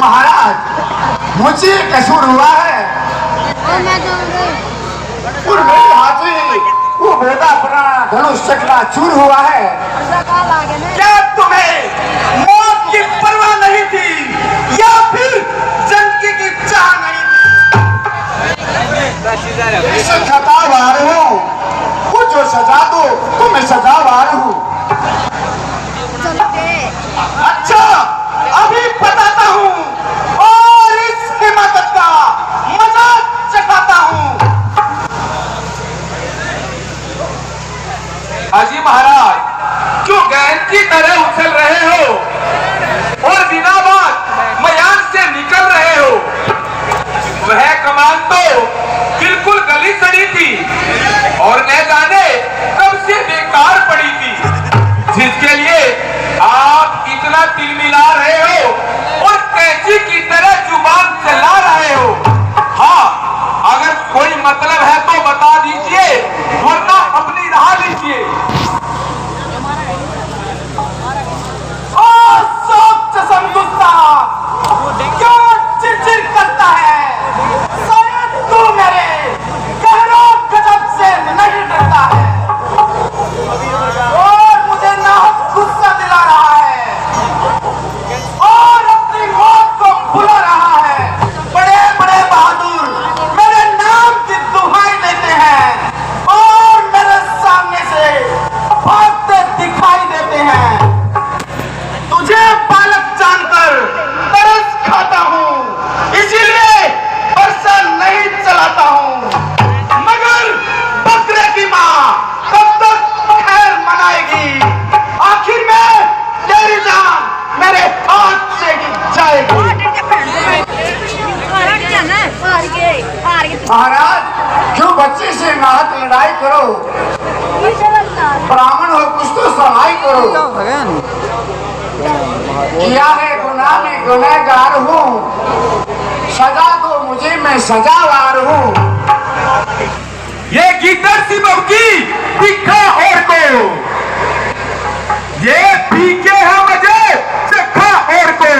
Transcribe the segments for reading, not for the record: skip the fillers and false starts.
महाराज मुझे कसूर हुआ है और मेरे हाथी वो बेटा अपना धनुष चकरा चूर हुआ है। क्या तुम्हें मौत की परवाह नहीं थी या फिर जिंदगी की चाह नहीं थी? इसे खतावार हूँ, वो जो सजा दो तो मैं सजावार हूँ। अच्छा अभी बताता हूँ और इस हिमाकत का मजाक चखाता हूँ। हाजी महाराज क्यों गैंद की तरह उछल रहे हो और बिना बात मैदान से निकल रहे हो? वह कमान तो बिल्कुल गली सड़ी थी और न जाने कब से बेकार पड़ी थी, जिसके लिए आप इतना तिलमिला रहे हो और कैंची की तरह जुबान चला रहे हो। हाँ, अगर कोई मतलब है तो बता दीजिए वरना अपनी राह लीजिए। क्यों चिड़चिड़ करता है? शायद तू मेरे गहरों गजब से नहीं डरता है और मुझे नाहक गुस्सा दिला रहा है और अपनी मौत को भुला रहा है। बड़े बड़े बहादुर मेरे नाम की दुहाई लेते हैं और मेरे सामने से भागते दिखाई देते हैं। तुझे बालक जानकर तरस खाता हूँ, इसीलिए बरसा नहीं चलाता हूँ। मगर बकरे की माँ कब तक खैर मनाएगी? आखिर में तेरी जान मेरे हाथ से ही जाएगी। महाराज क्यों बच्चे से नाहक लड़ाई करो? ब्राह्मण हो कुछ तो सहाय करो। किया है गुनाह में गुनहगार हूँ, सजा दो मुझे मैं सजावार हूँ। ये गीदड़ सी बहकी दिखा और को, ये पीके है मुझे चखा और को।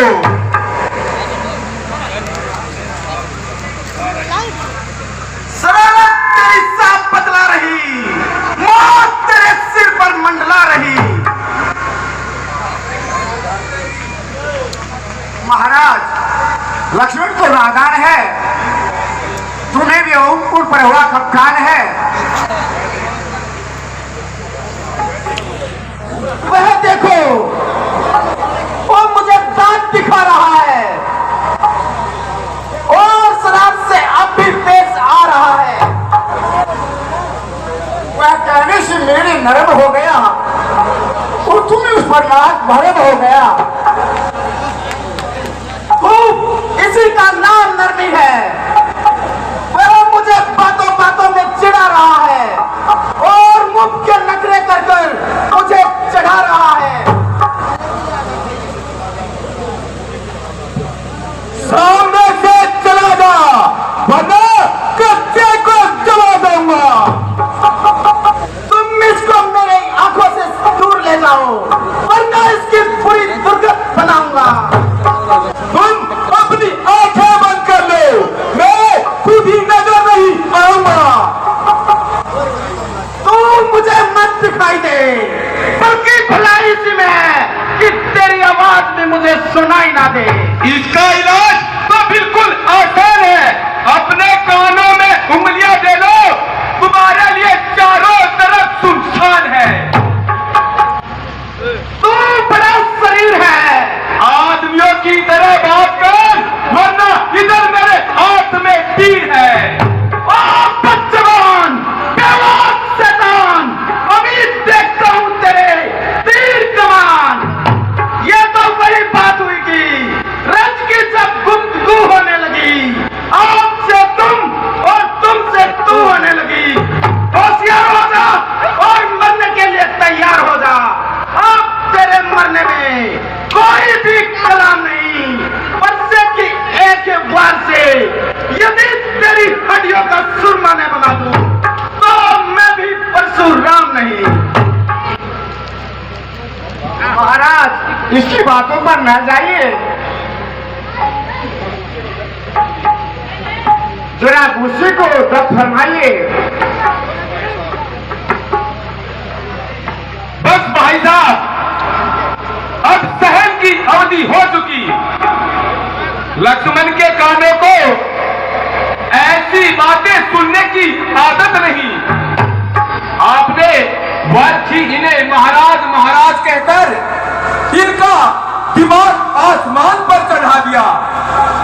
शरारत तेरी सांप बतला रही, मौत तेरे सिर पर मंडला रही। महाराज लक्ष्मण तो नादान है, तुम्हें भी ऊपर पर हुआ खपखान है। वह देखो वो मुझे दांत दिखा रहा है और शराब से अब भी पेश आ रहा है। वह कहने से मेरे नरम हो गया और तुम्हें उस पर नाक भरम हो गया। इसी का नाम नरमी है। वह मुझे बातों बातों में चिढ़ा रहा है और मुंह के नखरे कर कर मुझे चढ़ा रहा है। सामने से चला जा वरना कच्चे को जला दूंगा। तुम इसको मेरे आंखों से दूर ले जाओ वरना इसकी पूरी दुर्गत बनाऊंगा। तुम अपनी आंखें बंद कर लो, मैं खुद ही नजर नहीं आऊंगा। तू मुझे मत दिखाई दे, बल्कि भलाई इसी में है कि तेरी आवाज भी मुझे सुनाई ना दे। इसका इलाज तो बिल्कुल आसान है, अपने कानों में उंगलियां दे लो, तुम्हारे लिए चारों तरफ सुनसान है। तू बड़ा शरीर है, आदमियों की तरह बात कर वरना इधर मेरे हाथ में तीर है। ओ बच्चवान, बेवकूफ शैतान, अभी देखता हूं तेरे तीर कमान। ये तो बड़ी बात हुई कि रज की जब गुफ्तगू होने लगी, आपसे तुम और तुमसे तू होने लगी। होशियार हो जा और मरने के लिए तैयार हो जा। अब तेरे मरने में कोई भी कलाम नहीं, बच्चे की एक बार से यदि तेरी हड्डियों का सुरमा न बना दूं तो मैं भी परशुराम नहीं। महाराज इसकी बातों पर न जाइए, जनाब उसी को रब फरमाइए। बस भाई साहब, अब सहन की अवधि हो चुकी। लक्ष्मण के कानों को ऐसी बातें सुनने की आदत नहीं। आपने वाची इन्हें महाराज महाराज कहकर इनका दिमाग आसमान पर चढ़ा दिया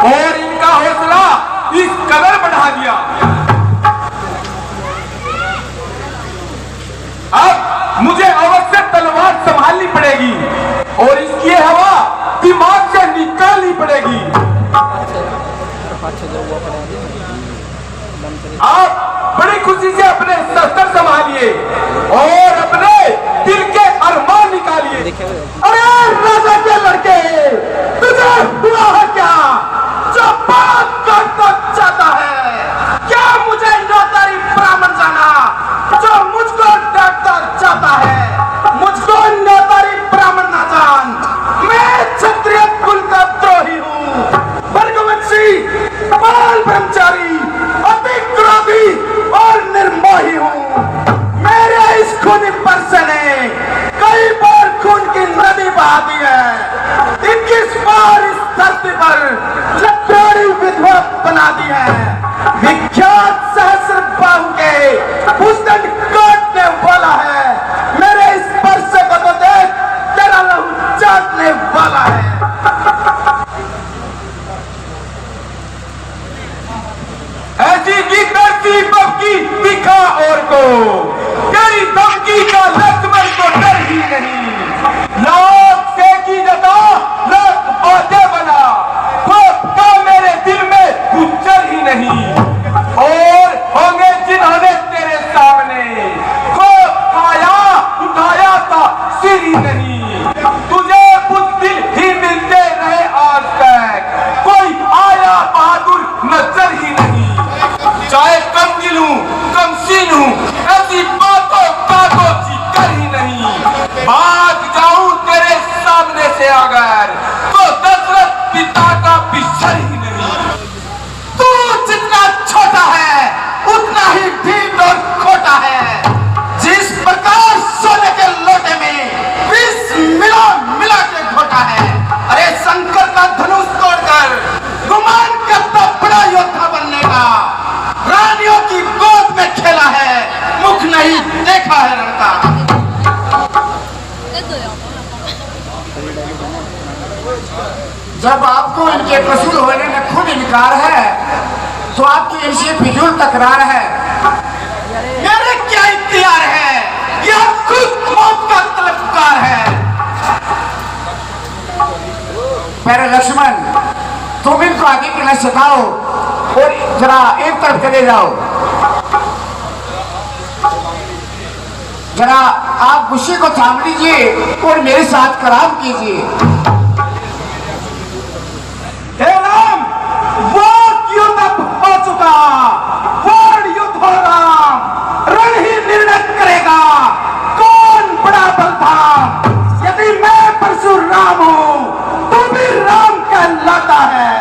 और इनका हौसला इस कदर बढ़ा दिया। अब मुझे अवश्य तलवार संभालनी पड़ेगी और इसकी हवा दिमाग से निकालनी पड़ेगी। आप बड़ी खुशी से अपने शस्त्र संभालिए और अपने दिल के अरमान निकालिए। अरे राजा के लड़के, तुझे हुआ है क्या जो बात करना चाहता है? क्या मुझे नौतारी ब्राह्मण जाना जो मुझको डांटना चाहता है? मुझको नौतारी ब्राह्मण ना जान, मैं क्षत्रिय कुल का द्रोही हूँ, वर्गवंशी, बाल ब्रह्मचारी, अति क्रोधी और निर्मोही हूँ। मेरे इस खूनी परसे ने कई बार खून की नदी बहा दी है। 21 बार इस धरती पर लट्टाड़ी विधवा बना दी है। विख्यात सहस्र बाहु के भुजदंड काटने वाला है। मेरे इस परसे को तो देख, तेरा लहू चाटने वाला है। ऐसी की तरती बबकी दिखा और को, तेरी धमकी का लक्ष्मण को डर ही नहीं। लाख से की जता लाख बातें बना, खौफ का मेरे दिल में उच्चर ही नहीं। और होंगे जिन्होंने तेरे सामने खौफ आया उठाया था सिर ही नहीं। तुझे बुद्धिल ही मिलते रहे आज तक, कोई आया बहादुर नजर ही नहीं। चाहे कम दिल हूं कम सीन हूं, ऐसी बातों का तो जिक्र ही नहीं। भाग जाऊं तेरे सामने से अगर, तो दशरथ पिता का पिछड़ ही नहीं। तू जितना छोटा है उतना ही ढीठ और खोटा है। जिस प्रकार सोने के लोटे में विष मिला मिला के घोटा है। अरे शंकर का धनुष तोड़कर गुमान करता बड़ा योद्धा बनने का, रानियों की गोद में खेला है, मुख नहीं देखा है लड़का। जब आपको इनके कसूर होने में खुद इनकार है तो आपकी इनसे फिजूल तकरार है। मेरे क्या इख्तियार है, यह खुद मौत का तलबकार है। मेरे लक्ष्मण, तुम इनको आगे के लिए सिखाओ और जरा एक तरफ चले जाओ। जरा आप गुस्से को थाम लीजिए और मेरे साथ कराम कीजिए। हे राम, वो युद्ध हो चुका, वो युद्ध हो राम, रण ही निर्णय करेगा कौन बड़ा बलधाम। यदि मैं परशुराम हूँ तो भी राम कहलाता है।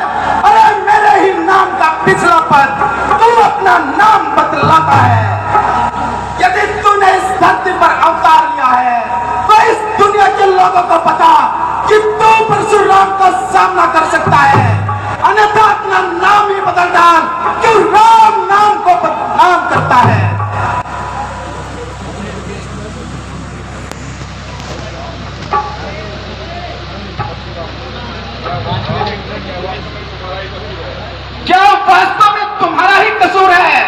अरे मेरे ही नाम का पिछला पद तू अपना नाम बतलाता है। यदि तूने इस धरती पर अवतार लिया है तो इस दुनिया के लोगों को पता कि तू परशुराम का सामना कर सकता है, अन्यथा अपना नाम ही बदल डाल। क्यों राम नाम को बदनाम करता है? क्या वास्तव में तुम्हारा ही कसूर है?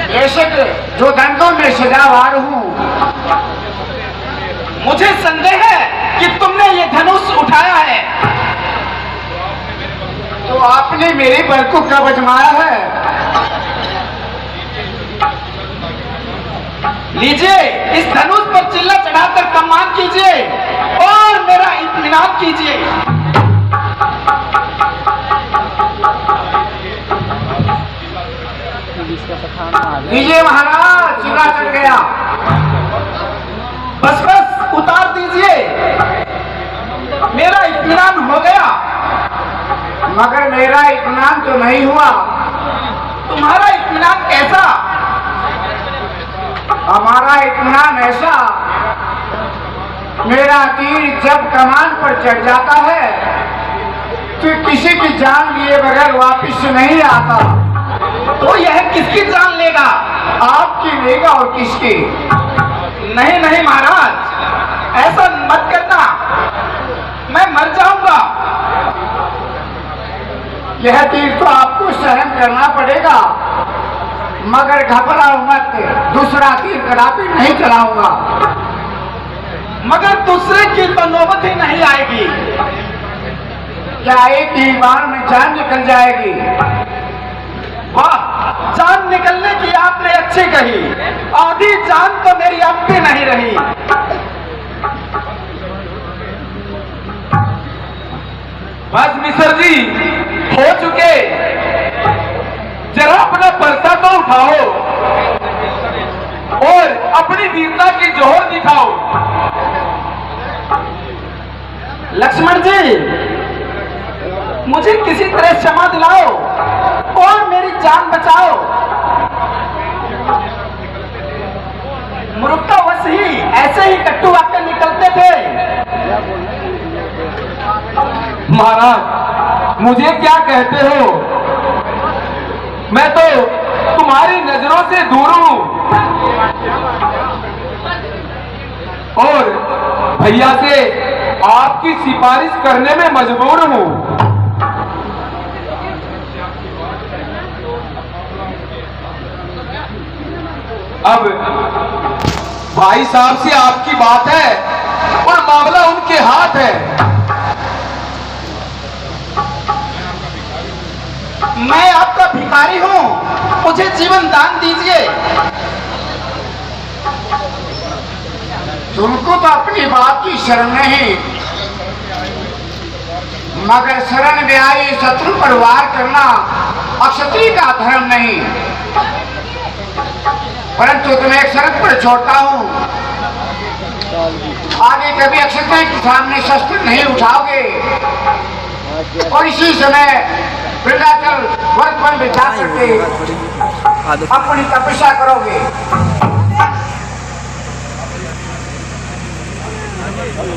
बेशक जो दंडों में सजावार हूँ, मुझे संदेह है कि तुमने ये धनुष उठाया है। तो आपने मेरे बल को कब आजमाया है? लीजिए, इस धनुष पर चिल्ला चढ़ाकर कमान कीजिए और मेरा इत्मीनान कीजिए। लीजिए महाराज, चिल्ला चढ़ गया। बस बस उतार दीजिए, मेरा इत्मीनान हो गया। मगर मेरा इत्मीनान तो नहीं हुआ। तुम्हारा इत्मीनान कैसा? हमारा इत्मीनान ऐसा, मेरा तीर जब कमान पर चढ़ जाता है तो किसी की जान लिए बगैर वापिस नहीं आता। तो यह किसकी जान लेगा? आपकी लेगा और किसकी? नहीं नहीं महाराज, ऐसा मत करना, मैं मर जाऊंगा। यह तीर तो आपको सहन करना पड़ेगा, मगर घबराओ मत, दूसरा तीर कदापि नहीं चलाऊंगा। मगर दूसरे की तो नौबत ही नहीं आएगी। क्या एक ही बार में जान निकल जाएगी? वाह, जान निकलने की आपने अच्छी कही। आधी जान तो मेरी अब भी नहीं रही। बस मिसर जी, हो चुके, जरा अपना पर्चा तो उठाओ और अपनी वीरता की जोहर दिखाओ। लक्ष्मण जी, मुझे किसी तरह क्षमा दिलाओ और मेरी जान बचाओ। मूर्खतावश ही ऐसे ही कट्टू वाक्य निकलते थे। महाराज, मुझे क्या कहते हो? मैं तो तुम्हारी नजरों से दूर हूं और भैया से आपकी सिफारिश करने में मजबूर हूं। अब भाई साहब से आपकी बात है और मामला उनके हाथ है। मैं आपका भिखारी हूं, मुझे जीवन दान दीजिए। तुमको तो अपनी बात की शरण नहीं, मगर शरण में आई शत्रु पर वार करना अक्षत्रिय का धर्म नहीं। परंतु तुम्हें एक शर्त पर छोड़ता हूं, आगे कभी अक्षत्रिय के सामने शस्त्र नहीं उठाओगे और इसी समय वृंदाचल वर्तमान में जा करके अपनी तपस्या करोगे।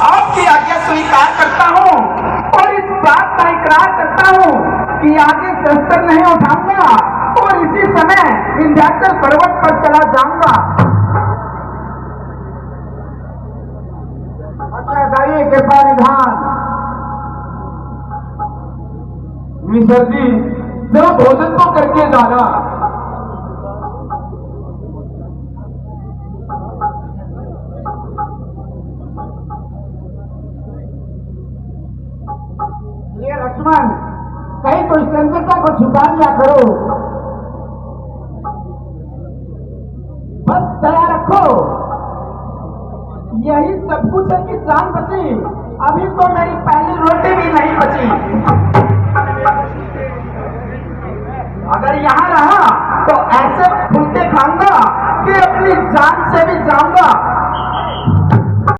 आपकी आज्ञा स्वीकार करता हूं और इस बात का इकरार करता हूं कि आगे शस्त्र नहीं उठाऊंगा और इसी समय विंध्याचल पर्वत पर चला जाऊंगा। अच्छा, जाइए कृपा निधान। मिसर जी, जरा भोजन तो करके जाना। ये लक्ष्मण, कहीं तो चंद्रता को छुपा लिया करो। बस दया रखो, यही सब कुछ है कि जान बची। अभी तो मेरी पहली रोटी भी नहीं बची। अगर यहाँ रहा तो ऐसे फुलके खाऊंगा कि अपनी जान से भी जाऊंगा।